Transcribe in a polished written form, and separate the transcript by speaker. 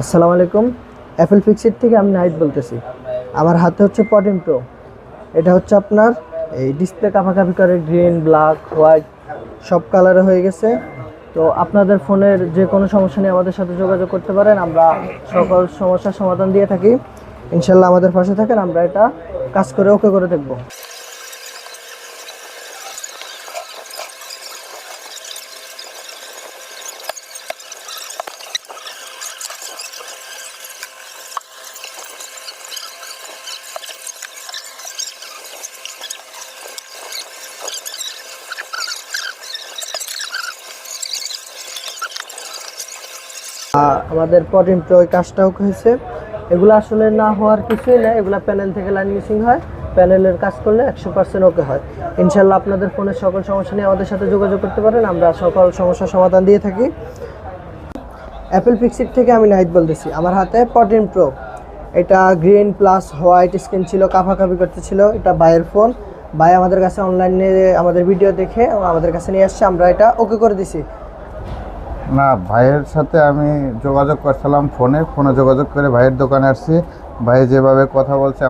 Speaker 1: আসসালামু আলাইকুম। Apple Fixit থেকে আমি নাহিদ বলতেছি। আমার হাতে হচ্ছে 14 প্রো। এটা হচ্ছে আপনার এই ডিসপ্লে কাভাকাভি করে, গ্রিন, ব্ল্যাক, হোয়াইট সব কালারে হয়ে গেছে। তো আপনাদের ফোনের যে কোনো সমস্যা নিয়ে আমাদের সাথে যোগাযোগ করতে পারেন। আমরা সকল সমস্যার সমাধান দিয়ে থাকি। ইনশাল্লাহ আমাদের পাশে থাকেন, আমরা এটা কাজ করে ওকে করে দেখব। আমাদের 14 প্রো ওই কাজটাও হয়েছে। এগুলো আসলে না হওয়ার কিছুই না, এগুলো প্যানেল থেকে লাইন মিসিং হয়। প্যানেলের কাজ করলে 100% ওকে হয়। ইনশাল্লাহ আপনাদের ফোনের সকল সমস্যা নিয়ে আমাদের সাথে যোগাযোগ করতে পারেন, আমরা সকল সমস্যার সমাধান দিয়ে থাকি। অ্যাপেল ফিক্সিট থেকে আমি নাহিদ বলতেছি। আমার হাতে 14 প্রো। এটা গ্রিন প্লাস হোয়াইট স্ক্রিন ছিল, কাভাকাভি করতেছিল। এটা ভাইয়ের ফোন। ভাই আমাদের কাছে অনলাইনে আমাদের ভিডিও দেখে আমাদের কাছে নিয়ে আসছে, আমরা এটা ওকে করে দিছি।
Speaker 2: না, ভাইয়ের সাথে আমি যোগাযোগ করছিলাম ফোনে যোগাযোগ করে ভাইয়ের দোকানে আসছি। ভাই যেভাবে কথা বলছে